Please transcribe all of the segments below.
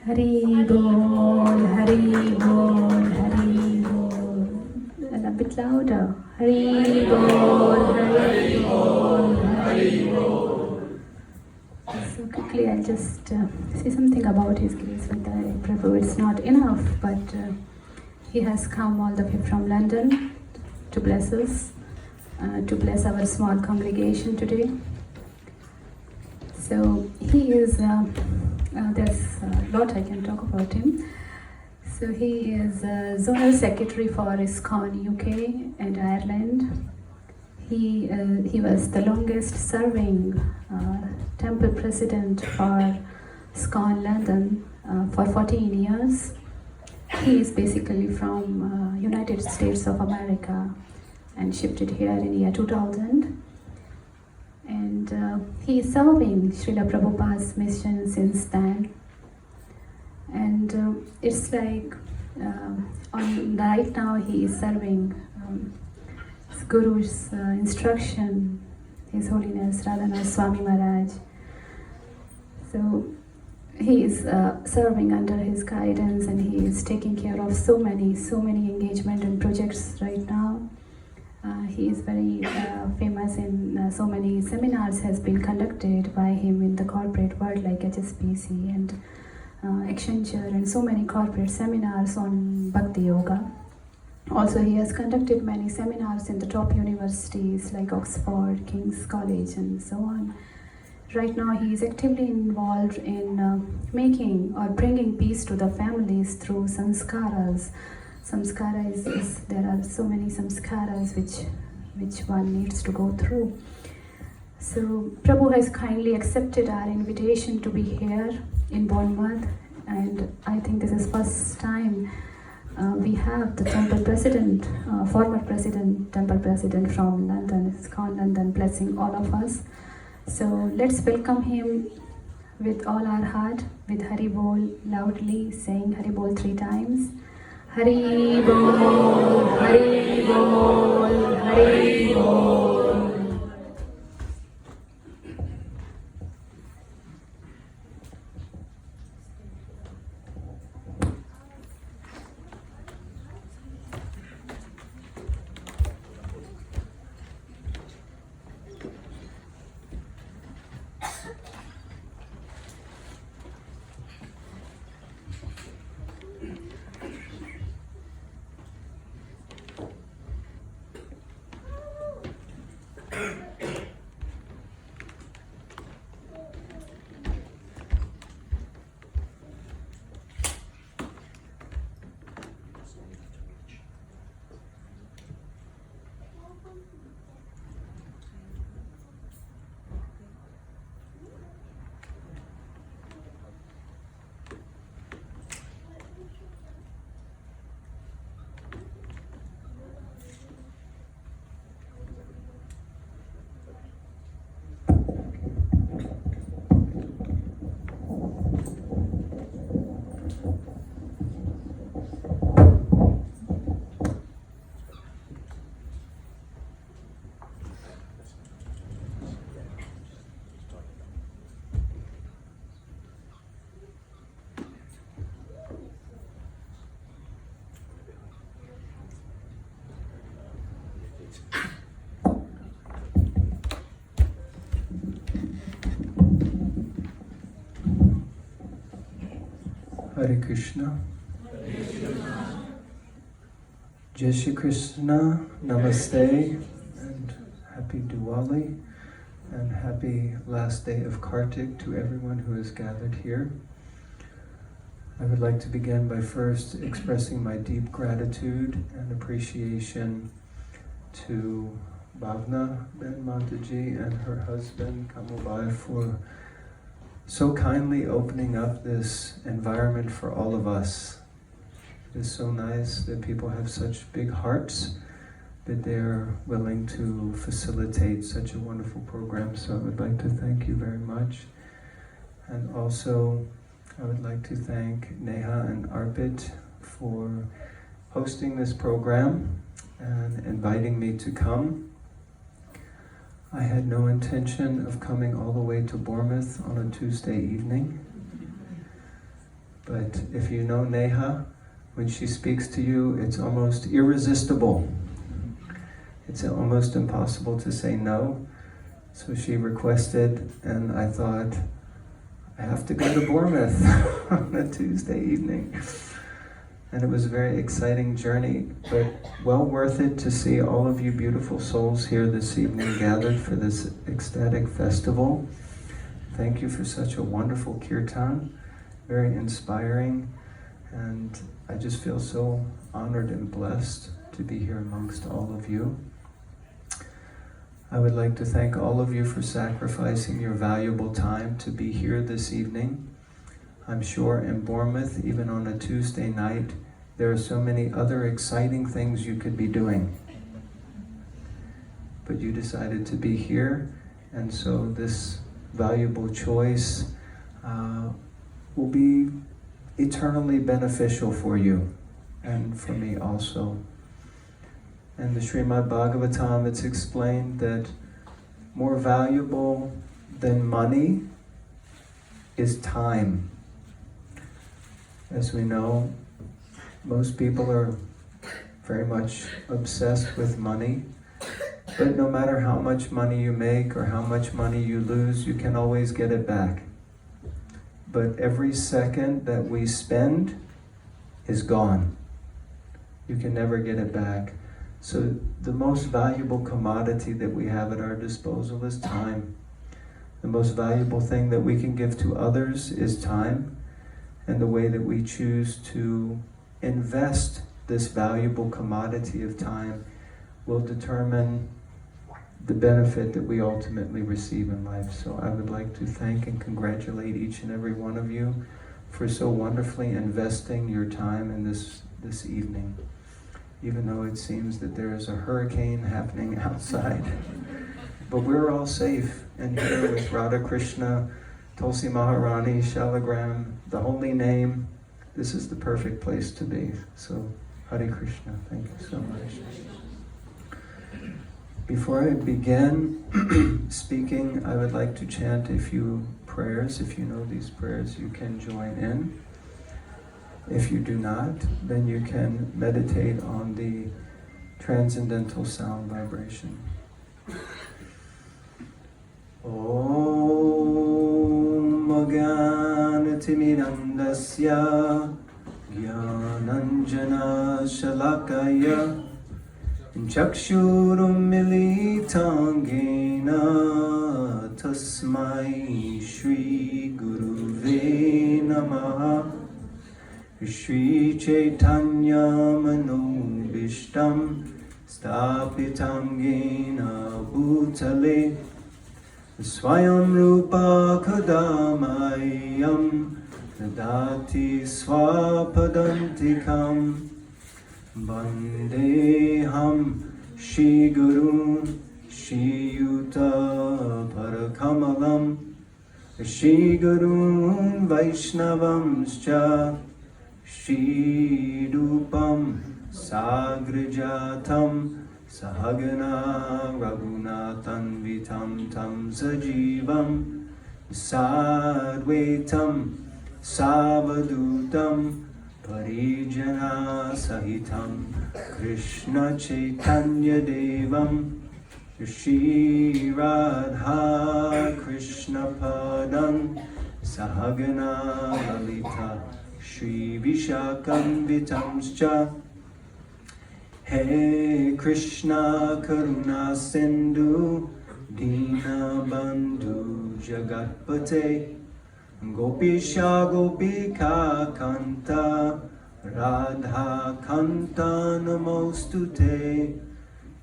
Hari Bol, Hari Bol, Hari Bol. And a bit louder. Hari Bol, Hari Bol, Hari Bol. So quickly I'll just say something about His Grace Nitai Prabhu. It's not enough, but he has come all the way from London to bless us, to bless our small congregation today. So he is, there's a lot I can talk about him. So he is Zonal Secretary for ISKCON UK and Ireland. He was the longest serving temple president for ISKCON London for 14 years. He is basically from United States of America and shifted here in year 2000. And he is serving Srila Prabhupada's mission since then. And it's like right now he is serving his Guru's instruction, His Holiness Radhanath Swami Maharaj. So he is serving under his guidance, and he is taking care of so many engagement and projects right now. He is very famous in so many seminars has been conducted by him in the corporate world like HSBC and Accenture and so many corporate seminars on Bhakti Yoga. Also he has conducted many seminars in the top universities like Oxford, King's College and so on. Right now he is actively involved in making or bringing peace to the families through sanskaras. Samskara is there are so many samskaras which one needs to go through. So Prabhu has kindly accepted our invitation to be here in Bournemouth, and I think this is first time we have the temple president, former president, temple president from London, ISKCON London, blessing all of us. So let's welcome him with all our heart, with Hari Bol, loudly saying Hari Bol 3 times. Hari Bol, Hari Bol, Hari Bol. Hare Krishna. Jai Shri Krishna, Namaste, and Happy Diwali, and happy last day of Kartik to everyone who is gathered here. I would like to begin by first expressing my deep gratitude and appreciation to Bhavna Ben Mataji and her husband Kamalbai for so kindly opening up this environment for all of us. It is so nice that people have such big hearts that they're willing to facilitate such a wonderful program. So I would like to thank you very much. And also I would like to thank Neha and Arpit for hosting this program and inviting me to come. I had no intention of coming all the way to Bournemouth on a Tuesday evening, But if you know Neha, when she speaks to you, it's almost irresistible. It's almost impossible to say no. So she requested, and I thought, I have to go to Bournemouth on a Tuesday evening. And it was a very exciting journey, but well worth it to see all of you beautiful souls here this evening gathered for this ecstatic festival. Thank you for such a wonderful kirtan, very inspiring, and I just feel so honored and blessed to be here amongst all of you. I would like to thank all of you for sacrificing your valuable time to be here this evening. I'm sure in Bournemouth, even on a Tuesday night, there are so many other exciting things you could be doing. But you decided to be here, and so this valuable choice will be eternally beneficial for you, and for me also. In the Srimad Bhagavatam, it's explained that more valuable than money is time. As we know, most people are very much obsessed with money, but no matter how much money you make or how much money you lose, you can always get it back. But every second that we spend is gone. You can never get it back. So the most valuable commodity that we have at our disposal is time. The most valuable thing that we can give to others is time. And the way that we choose to invest this valuable commodity of time will determine the benefit that we ultimately receive in life. So I would like to thank and congratulate each and every one of you for so wonderfully investing your time in this evening. Even though it seems that there is a hurricane happening outside. But we're all safe, and here with Radha Krishna, Tulsi Maharani, Shalagram, the holy name, this is the perfect place to be. So, Hare Krishna, thank you so much. Before I begin speaking, I would like to chant a few prayers. If you know these prayers, you can join in. If you do not, then you can meditate on the transcendental sound vibration. Om Gyanatimirandasya Gyananjana Shalakaya Chakshurum Militangena Tasmai Shri Guruve Namaha Shri Chaitanya Manobishtam Stapitam Gena Bhutale Swayam Rupa Kadamayam Dadati Swapadantikam Vandeham Shri Guru Shri Yuta Parakamalam Shri Guru Vaishnavamscha Shri Rupam Sagrajatam Sahagana Raghunathan Vitam Tam Sajivam Sadvetam Savadutam Parijana Sahitam Krishna Chaitanya Devam Shri Radha Krishna Padam Sahagana Lalita Shri Vishakam Vitamscha He Krishna Karuna Sindhu Dina Bandhu Jagatpate Gopisha Gopika Kanta Radha Kanta Namostute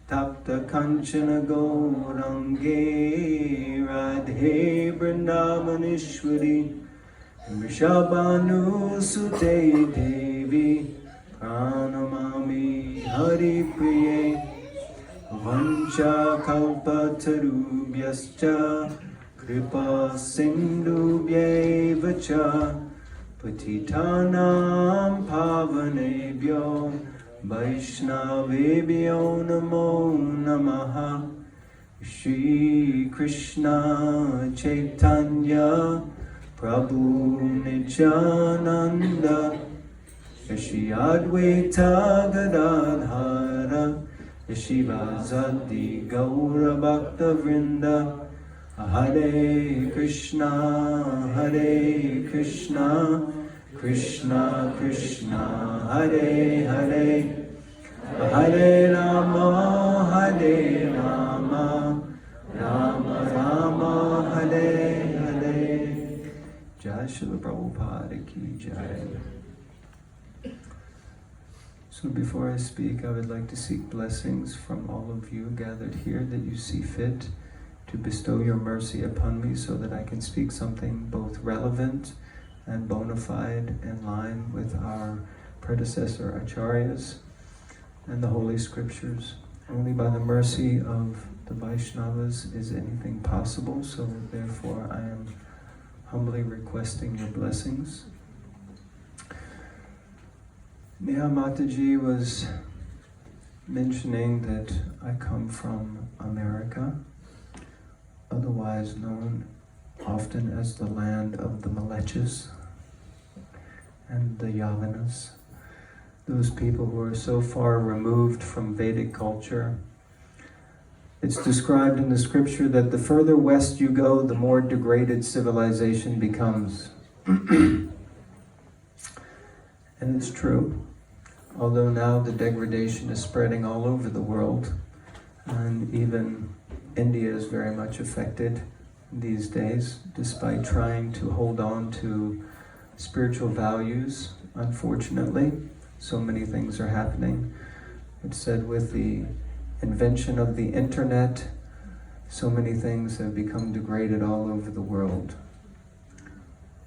Tapta Kanchana Gaurange Radhe Vrindavaneshwari Vrishabhanu Sute Devi Pranamami Hari Priye Vancha Kalpatarubhyascha Kripa Sindhubhyevacha Patitanam Pavanebhyo Vaishnavebhyo Namo Namaha Shri Krishna Chaitanya Prabhu Nityananda, Shri Advaita Gadadhara, Shivasati Gaura Bhakta Vrinda, Hare Krishna, Krishna Krishna, Hare Hare, Hare Rama, Rama Rama, Hare Hare. Jai Srila Prabhupada ki Jai. So before I speak, I would like to seek blessings from all of you gathered here, that you see fit to bestow your mercy upon me so that I can speak something both relevant and bona fide in line with our predecessor acharyas and the Holy Scriptures. Only by the mercy of the Vaishnavas is anything possible, so therefore I am humbly requesting your blessings. Neha Mataji was mentioning that I come from America, otherwise known often as the land of the Malechas and the Yavanas, those people who are so far removed from Vedic culture. It's described in the scripture that the further west you go, the more degraded civilization becomes. And it's true, although now the degradation is spreading all over the world, and even India is very much affected these days, despite trying to hold on to spiritual values. Unfortunately, so many things are happening. It's said with the invention of the internet, so many things have become degraded all over the world.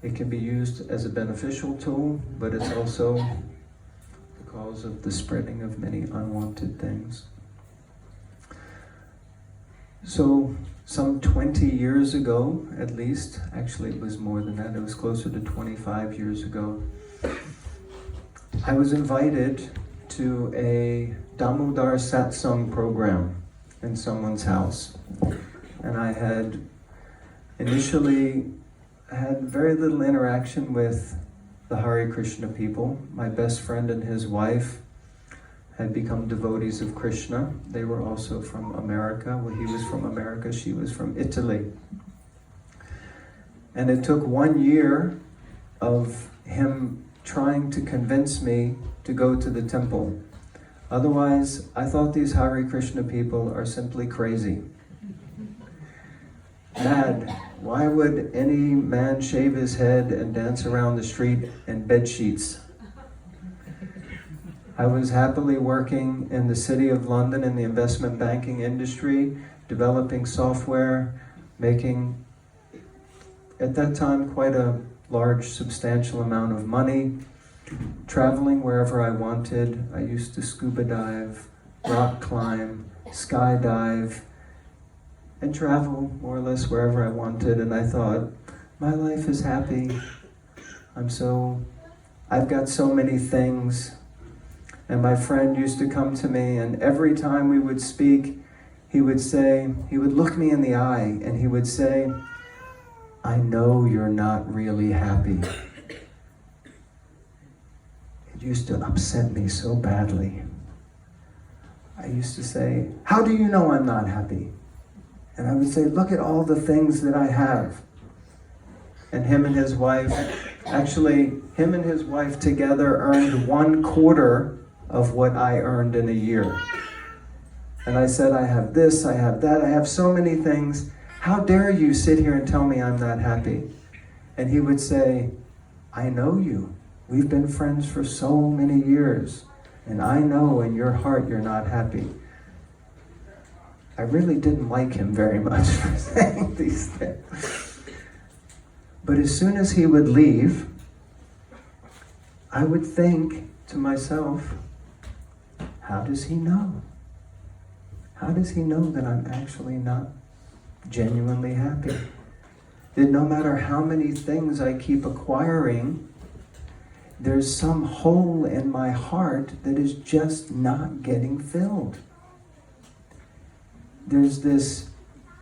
It can be used as a beneficial tool, but it's also the cause of the spreading of many unwanted things. So, some 20 years ago, at least, actually it was more than that, it was closer to 25 years ago, I was invited to a Damodar satsang program in someone's house. And I had initially had very little interaction with the Hare Krishna people. My best friend and his wife had become devotees of Krishna. They were also from America. Well, he was from America, she was from Italy. And it took 1 year of him trying to convince me to go to the temple. Otherwise, I thought these Hare Krishna people are simply crazy. Mad. Why would any man shave his head and dance around the street in bed sheets? I was happily working in the city of London in the investment banking industry, developing software, making, at that time, quite a large, substantial amount of money, traveling wherever I wanted. I used to scuba dive, rock climb, skydive, and travel more or less wherever I wanted. And I thought, my life is happy. I've got so many things. And my friend used to come to me, and every time we would speak, he would look me in the eye, and he would say, I know you're not really happy. It used to upset me so badly. I used to say, how do you know I'm not happy? And I would say, look at all the things that I have. And him and his wife together earned 1/4 of what I earned in a year. And I said, I have this, I have that, I have so many things. How dare you sit here and tell me I'm not happy? And he would say, I know you. We've been friends for so many years. And I know in your heart you're not happy. I really didn't like him very much for saying these things. But as soon as he would leave, I would think to myself, how does he know? How does he know that I'm actually not genuinely happy? That no matter how many things I keep acquiring, there's some hole in my heart that is just not getting filled. There's this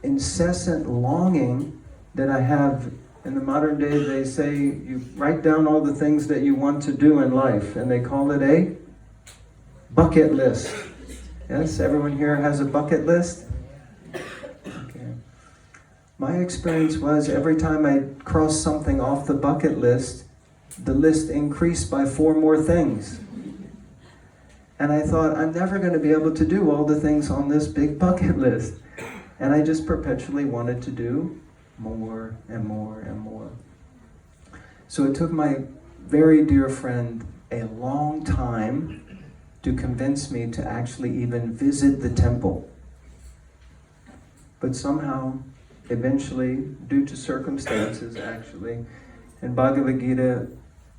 incessant longing that I have In the modern day, they say you write down all the things that you want to do in life, and they call it a bucket list. Yes, everyone here has a bucket list? Okay. My experience was every time I crossed something off the bucket list, the list increased by 4 more things. And I thought, I'm never going to be able to do all the things on this big bucket list. And I just perpetually wanted to do more and more and more. So it took my very dear friend a long time to convince me to actually even visit the temple. But somehow, eventually, due to circumstances actually, in Bhagavad Gita,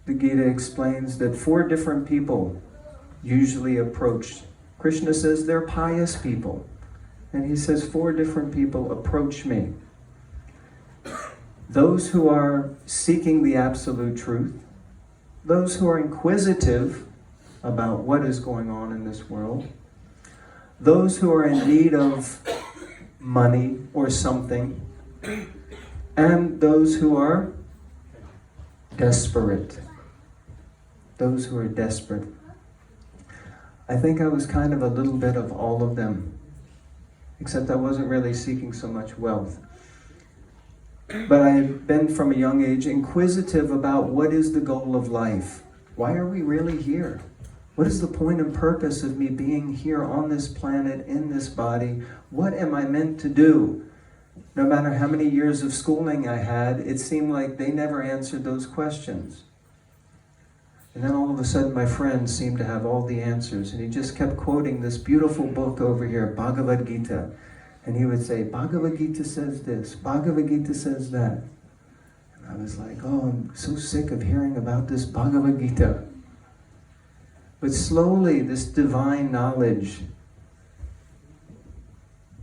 the Gita explains that 4 different people usually approach. Krishna says they're pious people. And he says 4 different people approach me. Those who are seeking the absolute truth, those who are inquisitive about what is going on in this world, those who are in need of money or something, and those who are desperate. Those who are desperate. I think I was kind of a little bit of all of them, except I wasn't really seeking so much wealth. But I had been from a young age inquisitive about what is the goal of life. Why are we really here? What is the point and purpose of me being here on this planet, in this body? What am I meant to do? No matter how many years of schooling I had, it seemed like they never answered those questions. And then all of a sudden my friend seemed to have all the answers, and he just kept quoting this beautiful book over here, Bhagavad Gita. And he would say, Bhagavad Gita says this, Bhagavad Gita says that. And I was like, oh, I'm so sick of hearing about this Bhagavad Gita. But slowly this divine knowledge,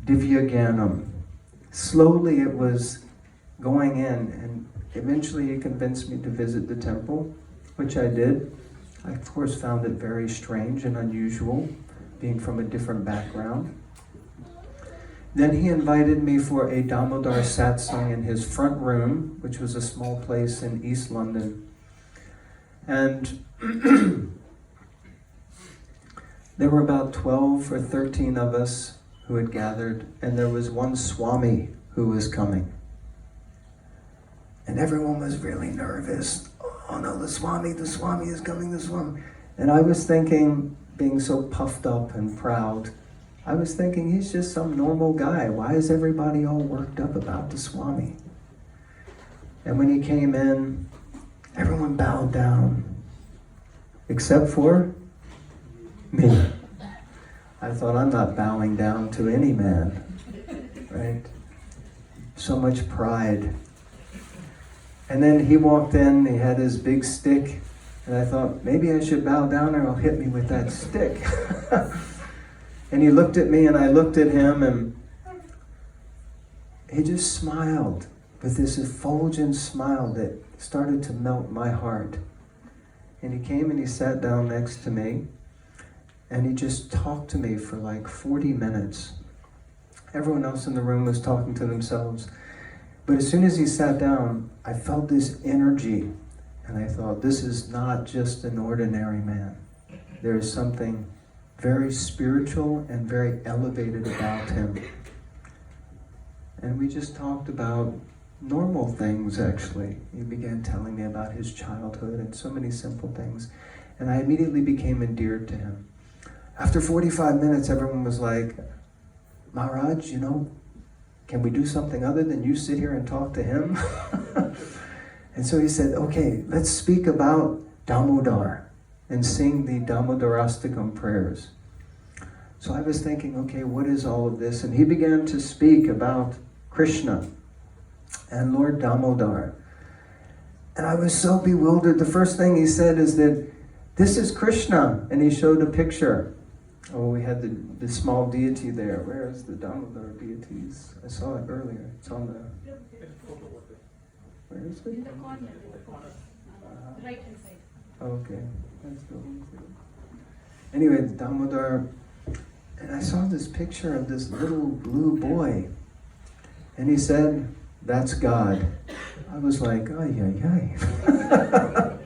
Divya Gyanam, slowly it was going in, and eventually he convinced me to visit the temple, which I did. I of course found it very strange and unusual, being from a different background. Then he invited me for a Damodar satsang in his front room, which was a small place in East London. And there were about 12 or 13 of us who had gathered, and there was one Swami who was coming. And everyone was really nervous. Oh no, the Swami is coming, the Swami. And I was thinking, being so puffed up and proud, I was thinking he's just some normal guy. Why is everybody all worked up about the Swami? And when he came in, everyone bowed down, except for me. I thought, I'm not bowing down to any man, right? So much pride. And then he walked in, he had his big stick, and I thought, maybe I should bow down or he'll hit me with that stick. And he looked at me and I looked at him, and he just smiled with this effulgent smile that started to melt my heart. And he came and he sat down next to me, and he just talked to me for like 40 minutes. Everyone else in the room was talking to themselves. But as soon as he sat down, I felt this energy, and I thought, this is not just an ordinary man. There is something very spiritual and very elevated about him. And we just talked about normal things, actually. He began telling me about his childhood and so many simple things. And I immediately became endeared to him. After 45 minutes, everyone was like, Maharaj, can we do something other than you sit here and talk to him? And so he said, okay, let's speak about Damodar and sing the Damodarastakam prayers. So I was thinking, okay, what is all of this? And he began to speak about Krishna and Lord Damodar. And I was so bewildered. The first thing he said is that this is Krishna. And he showed a picture. Oh, we had the small deity there. Where is the Damodar deities? I saw it earlier. It's on the... Where is it? In the corner. Right hand side. Okay. Let's go. Anyway, the Damodar... And I saw this picture of this little blue boy. And he said, that's God. I was like, ay, ay, ay.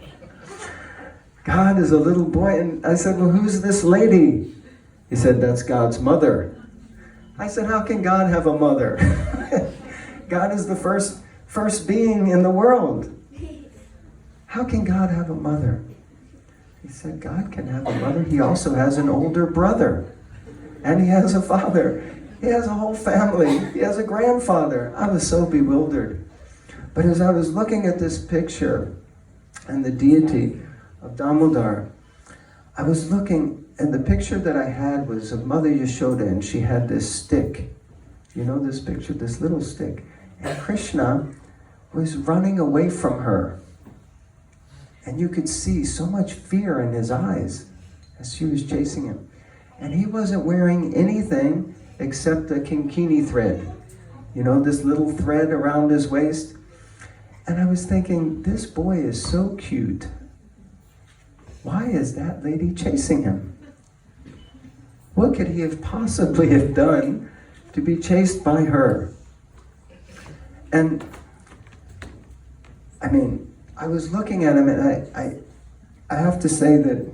God is a little boy. And I said, well, who's this lady? He said, that's God's mother. I said, how can God have a mother? God is the first being in the world. How can God have a mother? He said, God can have a mother. He also has an older brother. And he has a father. He has a whole family. He has a grandfather. I was so bewildered. But as I was looking at this picture and the deity of Damodar, I was looking, and the picture that I had was of Mother Yashoda, and she had this stick. You know this picture, this little stick. And Krishna was running away from her. And you could see so much fear in his eyes as she was chasing him. And he wasn't wearing anything except a kinkini thread. You know, this little thread around his waist. And I was thinking, this boy is so cute. Why is that lady chasing him? What could he have possibly have done to be chased by her? And I mean, I was looking at him, and I have to say that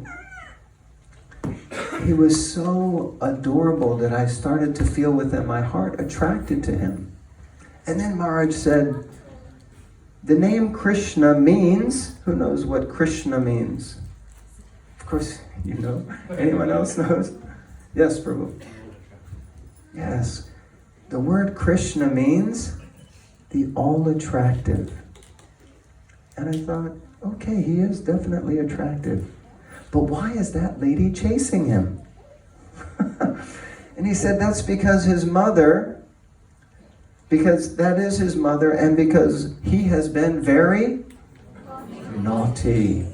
he was so adorable that I started to feel within my heart attracted to him. And then Maharaj said, the name Krishna means, who knows what Krishna means? Of course, you know. Anyone else knows? Yes, Prabhu. Yes. The word Krishna means the all-attractive. And I thought, okay, he is definitely attractive. But why is that lady chasing him? And he said that's because his mother, because that is his mother, and because he has been very naughty.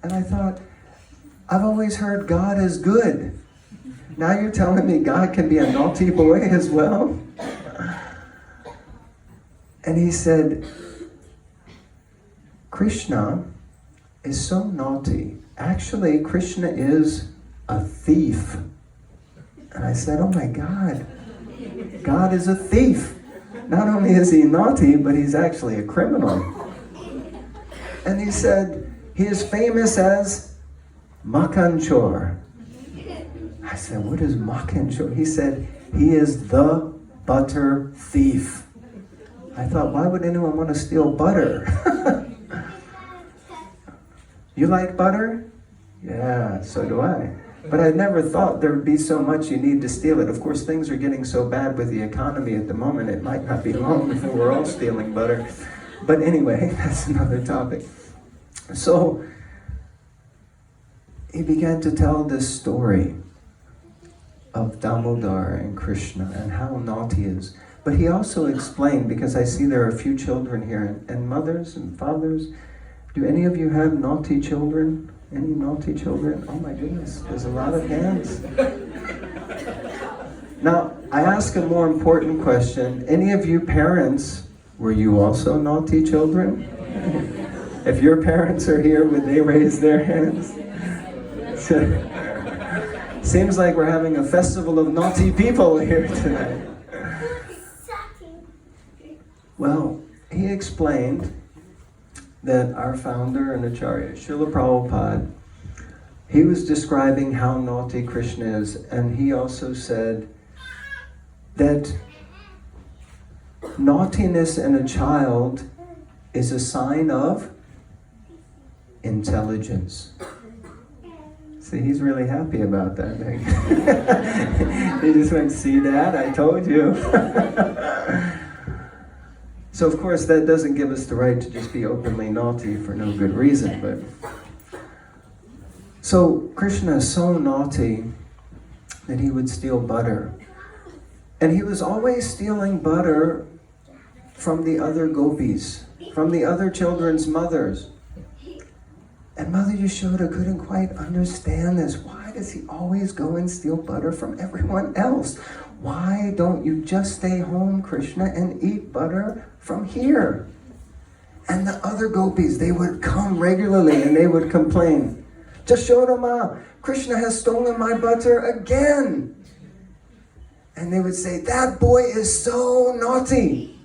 And I thought, I've always heard God is good. Now you're telling me God can be a naughty boy as well? And he said, Krishna is so naughty. Actually, Krishna is a thief. And I said, oh my God, God is a thief. Not only is he naughty, but he's actually a criminal. And he said, he is famous as Makanchor. I said, what is Makanchor? He said, he is the butter thief. I thought, why would anyone want to steal butter? You like butter? Yeah, so do I. But I never thought there would be so much you need to steal it. Of course, things are getting so bad with the economy at the moment, it might not be long before we're all stealing butter. But anyway, that's another topic. So, he began to tell this story of Damodar and Krishna and how naughty he is. But he also explained, because I see there are a few children here, and mothers and fathers. Do any of you have naughty children? Any naughty children? Oh my goodness, there's a lot of hands. Now, I ask a more important question. Any of you parents, were you also naughty children? If your parents are here, would they raise their hands? Seems like we're having a festival of naughty people here tonight. Well, he explained that our founder and Acharya, Srila Prabhupada, he was describing how naughty Krishna is, and he also said that naughtiness in a child is a sign of intelligence. See, he's really happy about that thing. He just went, see Dad, I told you. So of course that doesn't give us the right to just be openly naughty for no good reason, but... So Krishna is so naughty that he would steal butter. And he was always stealing butter from the other gopis, from the other children's mothers. And Mother Yashoda couldn't quite understand this. Why does he always go and steal butter from everyone else? Why don't you just stay home, Krishna, and eat butter from here? And the other gopis, they would come regularly and they would complain, Yashoda Ma, Krishna has stolen my butter again. And they would say, that boy is so naughty.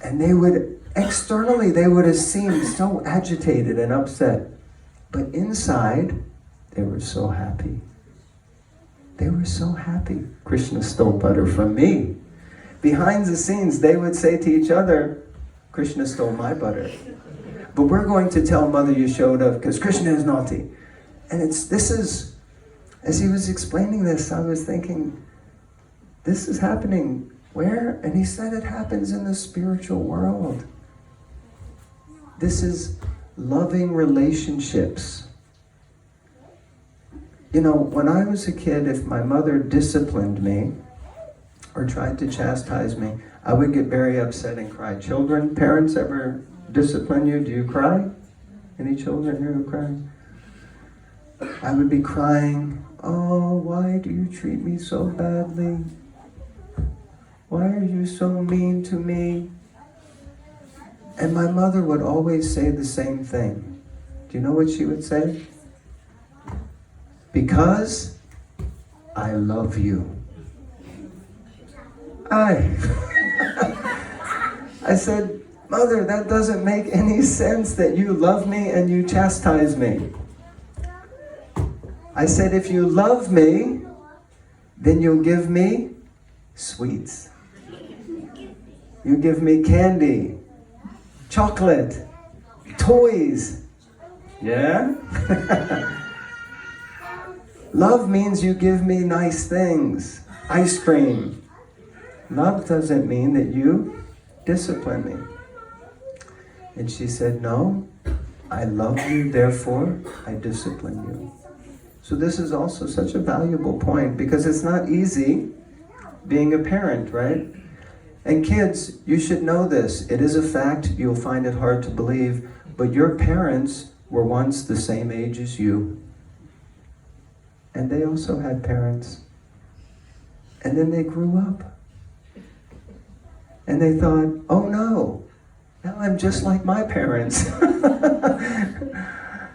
And they would, externally, they would have seemed so agitated and upset. But inside, they were so happy. They were so happy. Krishna stole butter from me. Behind the scenes, they would say to each other, Krishna stole my butter. But we're going to tell Mother Yashoda because Krishna is naughty. And this is, as he was explaining this, I was thinking, this is happening where? And he said it happens in the spiritual world. This is loving relationships. You know, when I was a kid, if my mother disciplined me or tried to chastise me, I would get very upset and cry. Children, parents ever discipline you? Do you cry? Any children here who cry? I would be crying, oh, why do you treat me so badly? Why are you so mean to me? And my mother would always say the same thing. Do you know what she would say? Because I love you. I said, Mother, that doesn't make any sense that you love me and you chastise me. I said, if you love me, then you'll give me sweets. You give me candy, chocolate, toys. Yeah? Love means you give me nice things, ice cream. Love doesn't mean that you discipline me. And she said, no, I love you, therefore I discipline you. So this is also such a valuable point because it's not easy being a parent, right? And kids, you should know this. It is a fact, you'll find it hard to believe, but your parents were once the same age as you. And they also had parents. And then they grew up. And they thought, oh no, now I'm just like my parents.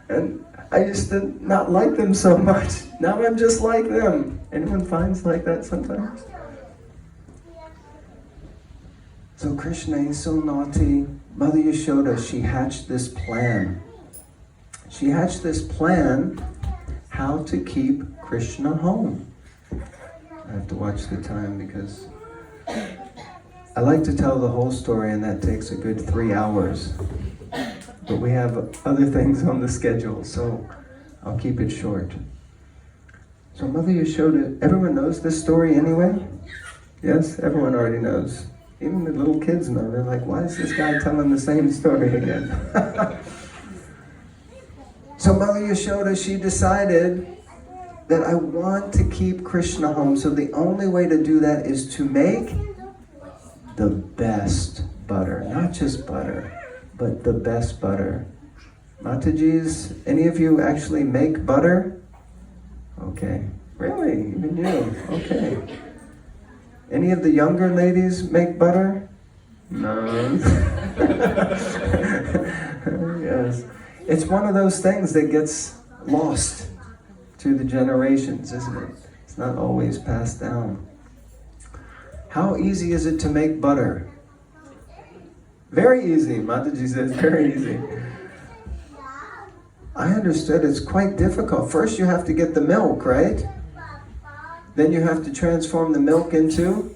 And I used to not like them so much. Now I'm just like them. Anyone finds like that sometimes? So Krishna is so naughty. Mother Yashoda, she hatched this plan. She hatched this plan how to keep Krishna home. I have to watch the time because I like to tell the whole story and that takes a good 3 hours. But we have other things on the schedule, so I'll keep it short. So Mother Yashoda, everyone knows this story anyway? Yes, everyone already knows. Even the little kids know. They're like, why is this guy telling the same story again? So Mother Yashoda, she decided that I want to keep Krishna home. So the only way to do that is to make the best butter. Not just butter, but the best butter. Matajis, any of you actually make butter? Okay. Really? Even you? Okay. Any of the younger ladies make butter? No. Yes. It's one of those things that gets lost through the generations, isn't it? It's not always passed down. How easy is it to make butter? Very easy. Mataji says very easy. I understood it's quite difficult. First you have to get the milk, right? Then you have to transform the milk into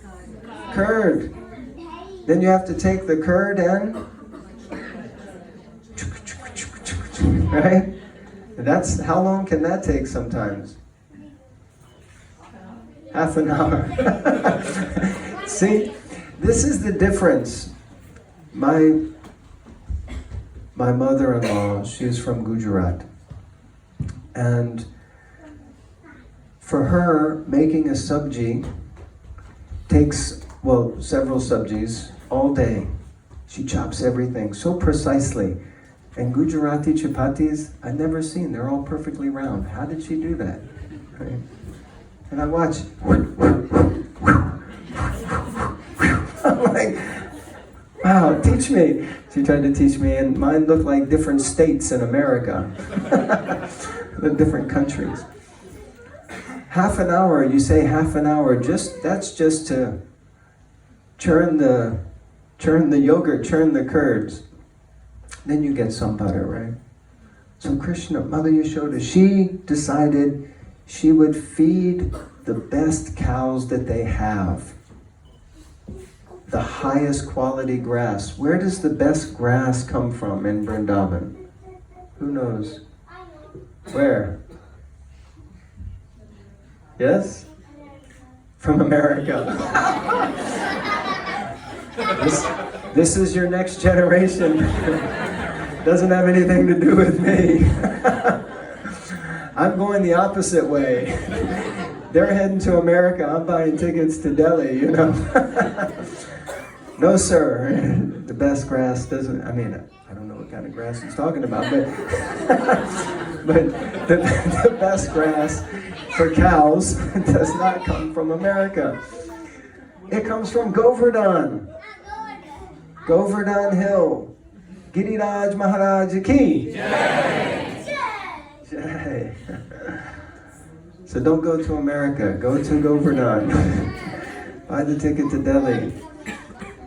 curd. Then you have to take the curd and right? That's how long can that take sometimes? Half an hour. See, this is the difference. My mother-in-law, she's from Gujarat. And for her, making a sabji takes, well, several sabjis all day. She chops everything so precisely. And Gujarati chapatis, I've never seen. They're all perfectly round. How did she do that? Right? And I watch. I'm like, wow, teach me. She tried to teach me, and mine looked like different states in America. The different countries. Half an hour, you say half an hour, that's just to churn the yogurt, churn the curds. Then you get some butter, right? So Krishna, Mother Yashoda, she decided she would feed the best cows that they have. The highest quality grass. Where does the best grass come from in Vrindavan? Who knows? Where? Yes? From America. This is your next generation. Doesn't have anything to do with me. I'm going the opposite way. They're heading to America, I'm buying tickets to Delhi, you know. No, sir. The best grass doesn't, I don't know what kind of grass he's talking about, but, but the best grass for cows does not come from America. It comes from Govardhan. Govardhan Hill. Giriraj Maharaj ki. Jai. Jai. So don't go to America, go to Govardhan. Buy the ticket to Delhi.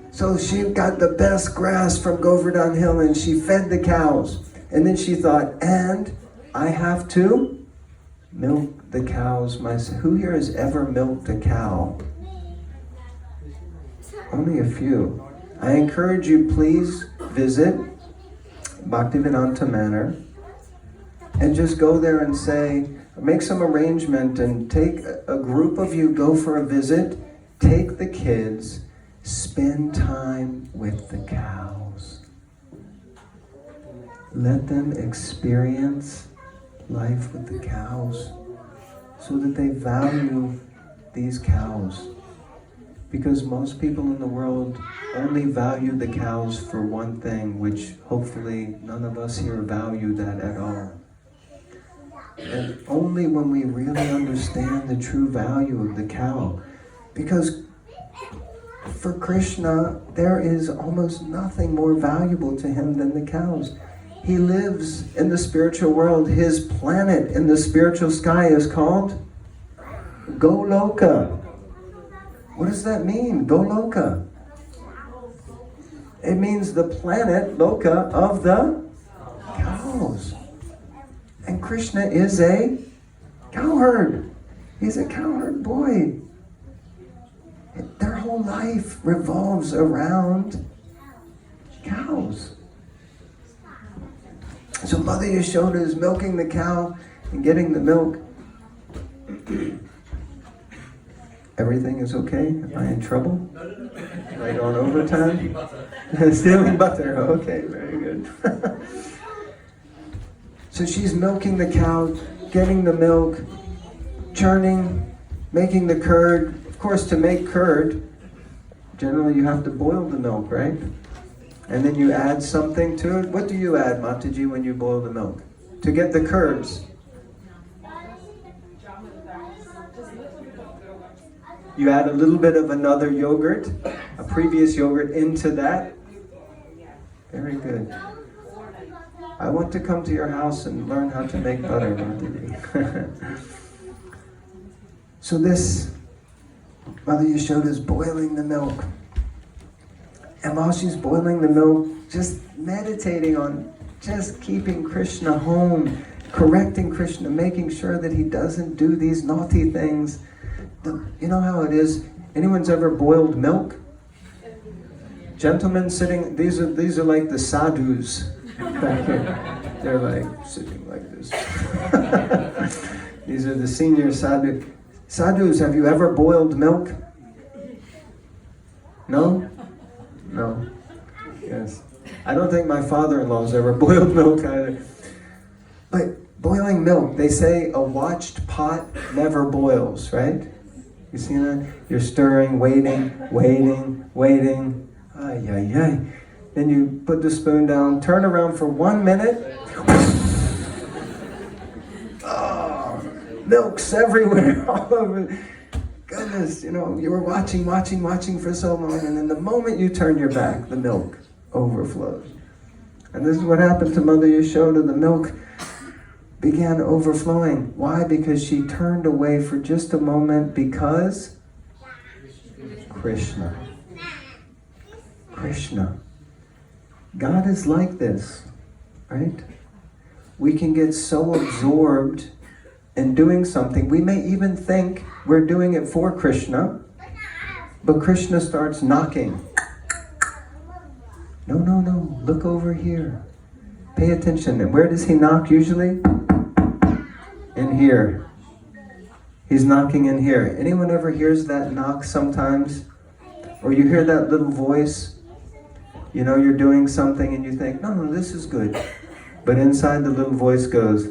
So she got the best grass from Govardhan Hill and she fed the cows. And then she thought, and I have to milk the cows myself. Who here has ever milked a cow? Only a few. I encourage you, please visit Bhaktivedanta Manor and just go there and say, make some arrangement and take a group of you, go for a visit, take the kids, spend time with the cows. Let them experience life with the cows so that they value these cows. Because most people in the world only value the cows for one thing, which hopefully none of us here value that at all. And only when we really understand the true value of the cow. Because for Krishna, there is almost nothing more valuable to him than the cows. He lives in the spiritual world. His planet in the spiritual sky is called Goloka. What does that mean, Goloka? It means the planet, Loka, of the cows. And Krishna is a cowherd. He's a cowherd boy. Their whole life revolves around cows. So Mother Yashoda is milking the cow and getting the milk. Everything is okay? Am I in trouble? Right on overtime? Stealing butter. Okay, very good. So she's milking the cow, getting the milk, churning, making the curd. Of course, to make curd, generally you have to boil the milk, right? And then you add something to it. What do you add, Mataji, when you boil the milk? To get the curds. You add a little bit of another yogurt, a previous yogurt into that. Very good. I want to come to your house and learn how to make butter, Mataji. So this Mother Yashoda is boiling the milk. And while she's boiling the milk, just meditating on just keeping Krishna home, correcting Krishna, making sure that he doesn't do these naughty things. You know how it is? Anyone's ever boiled milk? Gentlemen sitting, these are like the sadhus back here. They're like sitting like this. These are the senior sadhus. Sadhus, have you ever boiled milk? No? No. Yes. I don't think my father-in-law's ever boiled milk either. But boiling milk, they say a watched pot never boils, right? You see that? You're stirring, waiting. Ay, ay, ay. Then you put the spoon down, turn around for 1 minute. Oh, milk's everywhere, all over. Goodness, you know, you were watching for so long, and then the moment you turn your back, the milk overflows. And this is what happened to Mother Yashoda. The milk began overflowing. Why? Because she turned away for just a moment because Krishna. Krishna. God is like this, right? We can get so absorbed in doing something. We may even think we're doing it for Krishna, but Krishna starts knocking. No, no, no, look over here. Pay attention. And where does he knock usually? In here. He's knocking in here. Anyone ever hears that knock sometimes? Or you hear that little voice? You know you're doing something and you think, no, no, this is good. But inside the little voice goes,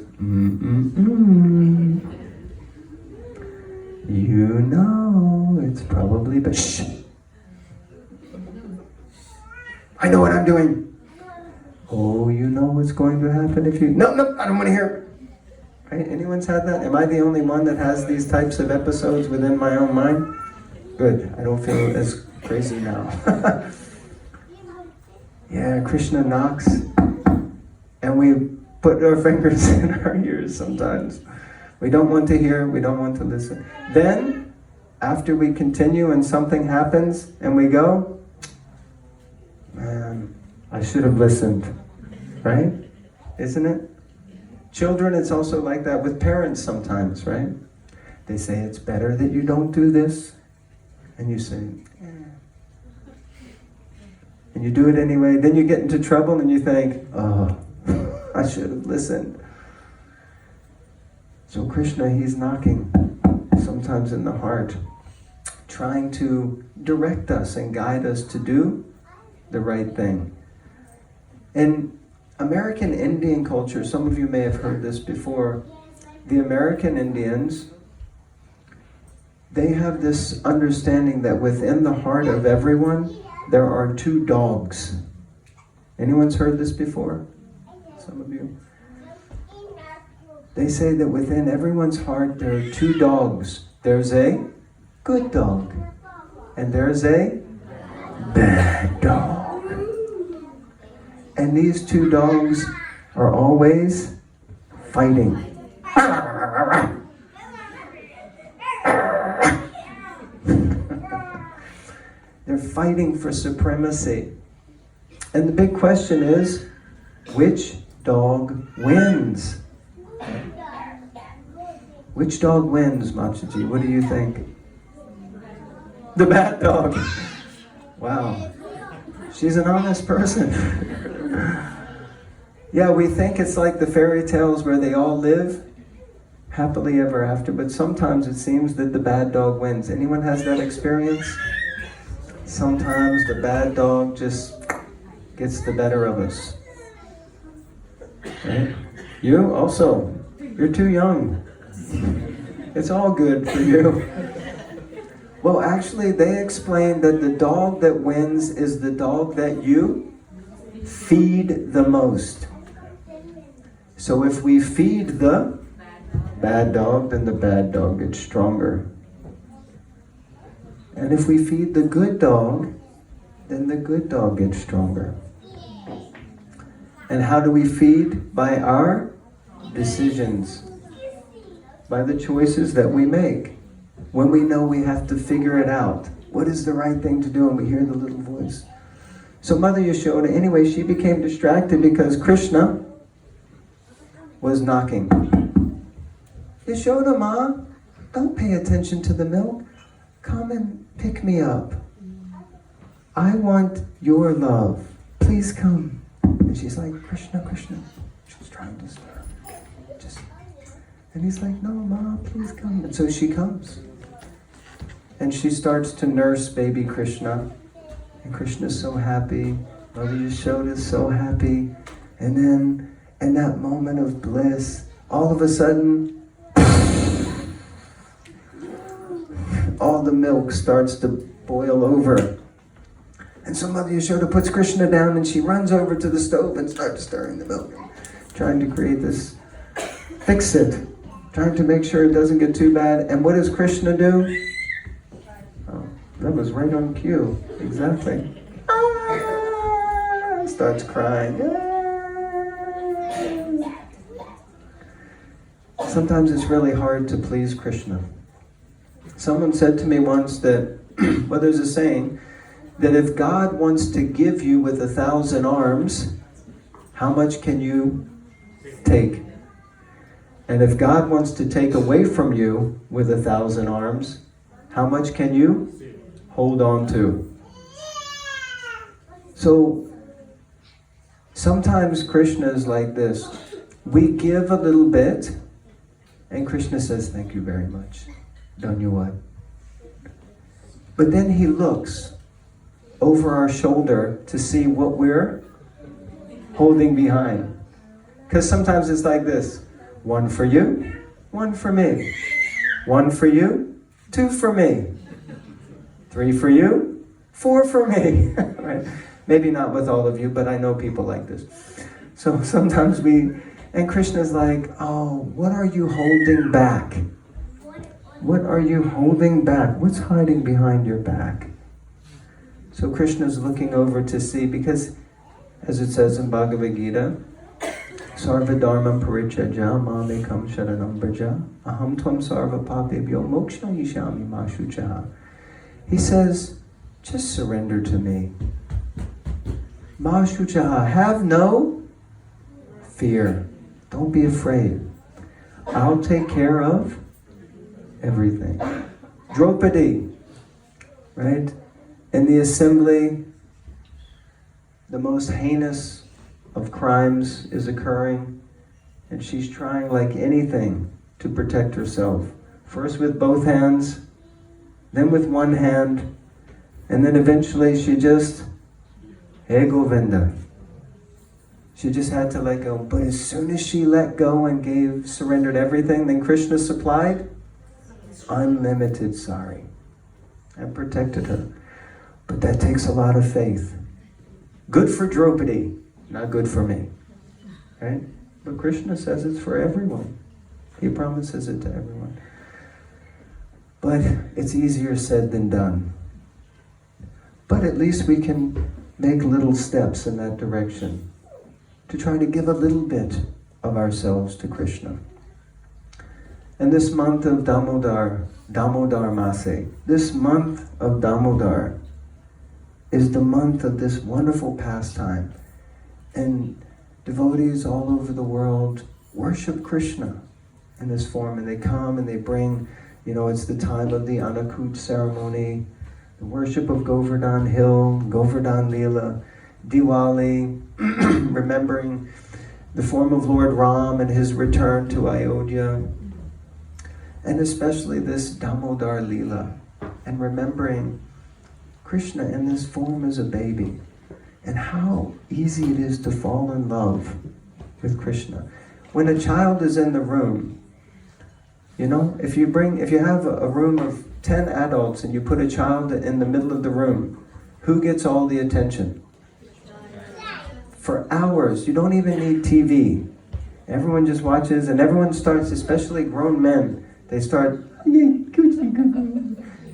You know, it's probably, but shh. I know what I'm doing. Oh, you know what's going to happen if you... No, no, I don't want to hear it. Right? Anyone's had that? Am I the only one that has these types of episodes within my own mind? Good. I don't feel as crazy now. Yeah, Krishna knocks, and we put our fingers in our ears sometimes. We don't want to hear, we don't want to listen. Then, after we continue and something happens, and we go, man, I should have listened, right? Isn't it? Children, it's also like that with parents sometimes, right? They say, it's better that you don't do this. And you say, and you do it anyway. Then you get into trouble and you think, oh, I should have listened. So Krishna, he's knocking sometimes in the heart, trying to direct us and guide us to do the right thing. In American Indian culture, some of you may have heard this before, the American Indians, they have this understanding that within the heart of everyone, there are two dogs. Anyone's heard this before? Some of you. They say that within everyone's heart, there are two dogs. There's a good dog, and there's a bad dog. And these two dogs are always fighting. They're fighting for supremacy. And the big question is, which dog wins? Which dog wins, Machaji? What do you think? The bad dog. Wow. She's an honest person. Yeah, we think it's like the fairy tales where they all live happily ever after, but sometimes it seems that the bad dog wins. Anyone has that experience? Sometimes the bad dog just gets the better of us. Right? You also, you're too young. It's all good for you. Well, actually, they explain that the dog that wins is the dog that you feed the most. So if we feed the bad dog, then the bad dog gets stronger. And if we feed the good dog, then the good dog gets stronger. And how do we feed? By our decisions. By the choices that we make. When we know we have to figure it out. What is the right thing to do? And we hear the little voice. So Mother Yashoda, anyway, she became distracted because Krishna was knocking. Yashoda, Ma, don't pay attention to the milk. Come and pick me up. I want your love. Please come. And she's like, Krishna, Krishna. She's trying to stir. And he's like, no, Ma, please come. And so she comes. And she starts to nurse baby Krishna. And Krishna's so happy. Mother Yashoda's so happy. And then, in that moment of bliss, all of a sudden, all the milk starts to boil over. And so Mother Yashoda puts Krishna down and she runs over to the stove and starts stirring the milk. Trying to create this, fix it. Trying to make sure it doesn't get too bad. And what does Krishna do? Oh, that was right on cue. Exactly. Starts crying. sometimes it's really hard to please Krishna. Someone said to me once that, well, there's a saying, that if God wants to give you with 1,000 arms, how much can you take? And if God wants to take away from you with 1,000 arms, how much can you hold on to? So sometimes Krishna is like this. We give a little bit, and Krishna says, thank you very much. Dhanyavad. But then he looks over our shoulder to see what we're holding behind. Because sometimes it's like this. 1 for you, 1 for me. 1 for you, 2 for me. 3 for you, 4 for me. Right? Maybe not with all of you, but I know people like this. So sometimes and Krishna's like, oh, what are you holding back? What are you holding back? What's hiding behind your back? So Krishna's looking over to see, because as it says in Bhagavad Gita, Sarva dharmam parityajya mamekam sharanam braja aham tvam sarva papebhyo moksha yishami ma shuchaha. He says, just surrender to me. Ma shuchaha, have no fear. Don't be afraid. I'll take care of everything. Draupadi, right? In the assembly, the most heinous of crimes is occurring, and she's trying like anything to protect herself. First with both hands, then with one hand, and then eventually she just, hey Govinda. She just had to let go. But as soon as she let go and surrendered everything, then Krishna supplied unlimited sari and protected her. But that takes a lot of faith. Good for Draupadi, not good for me. Right? But Krishna says it's for everyone. He promises it to everyone. But it's easier said than done. But at least we can make little steps in that direction to try to give a little bit of ourselves to Krishna. And this month of Damodar Mase, this month of Damodar is the month of this wonderful pastime. And devotees all over the world worship Krishna in this form, and they come and they bring, it's the time of the Anakut ceremony, the worship of Govardhan Hill, Govardhan Leela, Diwali, remembering the form of Lord Ram and his return to Ayodhya, and especially this Damodar Leela, and remembering Krishna in this form as a baby, and how easy it is to fall in love with Krishna. When a child is in the room, if you have a room of 10 adults and you put a child in the middle of the room, who gets all the attention? For hours, you don't even need TV. Everyone just watches, and everyone starts, especially grown men, they start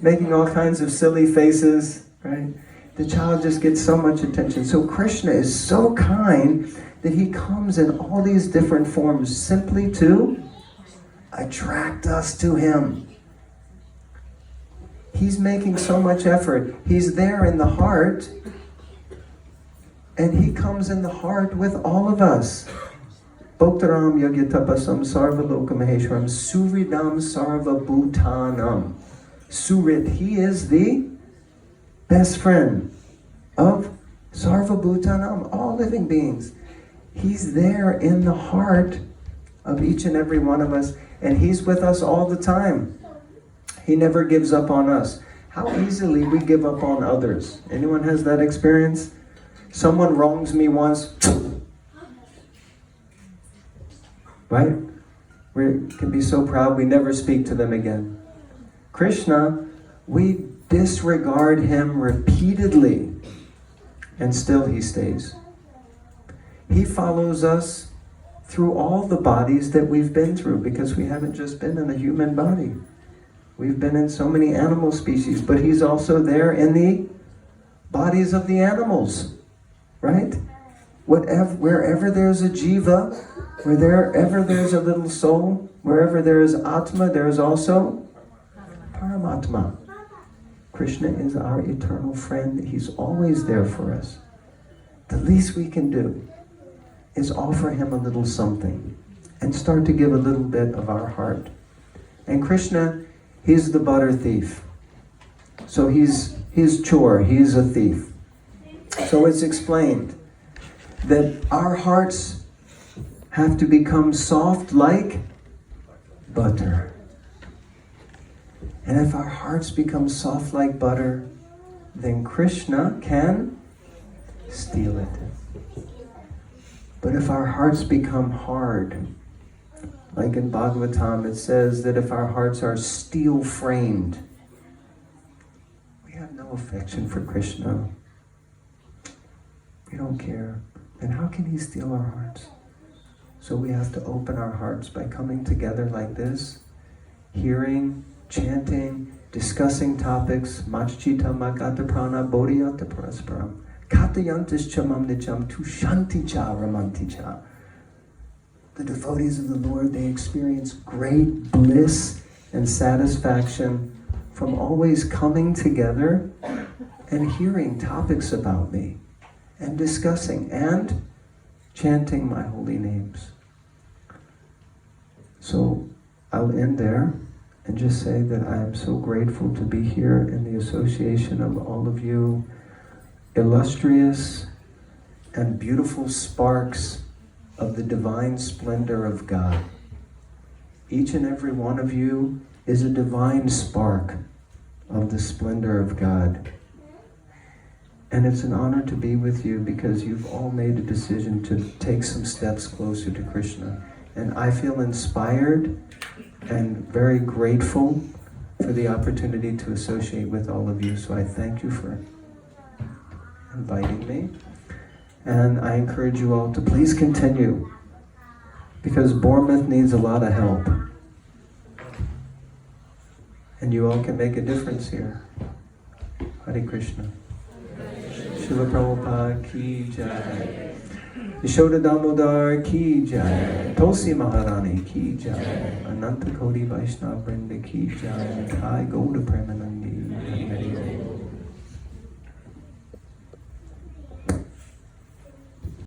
making all kinds of silly faces, right? The child just gets so much attention. So Krishna is so kind that he comes in all these different forms simply to attract us to him. He's making so much effort. He's there in the heart, and he comes in the heart with all of us. Bhoktaram yagyatapasam sarvaloka maheshwaram suridam sarva bhutanam. Surit, he is the best friend of sarva bhutanam, all living beings. He's there in the heart of each and every one of us, and he's with us all the time. He never gives up on us. How easily we give up on others. Anyone has that experience? Someone wrongs me once, right? We can be so proud we never speak to them again. Krishna, we disregard him repeatedly, and still he stays. He follows us through all the bodies that we've been through, because we haven't just been in a human body. We've been in so many animal species, but he's also there in the bodies of the animals, right? Wherever there's a jiva, Wherever there's a little soul, wherever there is Atma, there is also Paramatma. Krishna is our eternal friend. He's always there for us. The least we can do is offer him a little something and start to give a little bit of our heart. And Krishna, he's the butter thief. So he's his chore, he's a thief. So it's explained that our hearts have to become soft like butter. And if our hearts become soft like butter, then Krishna can steal it. But if our hearts become hard, like in Bhagavatam, it says that if our hearts are steel framed, we have no affection for Krishna. We don't care. And how can he steal our hearts? So we have to open our hearts by coming together like this, hearing, chanting, discussing topics, Machchita Magata Prana Bodhiyata Parasparam, Katayantis Chamam Nicham Tu Shanti Cha Ramanti Cha. The devotees of the Lord, they experience great bliss and satisfaction from always coming together and hearing topics about me and discussing and chanting my holy names. So I'll end there and just say that I am so grateful to be here in the association of all of you illustrious and beautiful sparks of the divine splendor of God. Each and every one of you is a divine spark of the splendor of God. And it's an honor to be with you because you've all made a decision to take some steps closer to Krishna. And I feel inspired and very grateful for the opportunity to associate with all of you. So I thank you for inviting me. And I encourage you all to please continue, because Bournemouth needs a lot of help. And you all can make a difference here. Hare Krishna. Srila Prabhupada ki jai. Yashoda Damodar ki jai. Tulsi Maharani ki jai. Ananta Koti Vaishnava Vrinda ki jai. Nitai Gauda Premanandi. Hare Hare.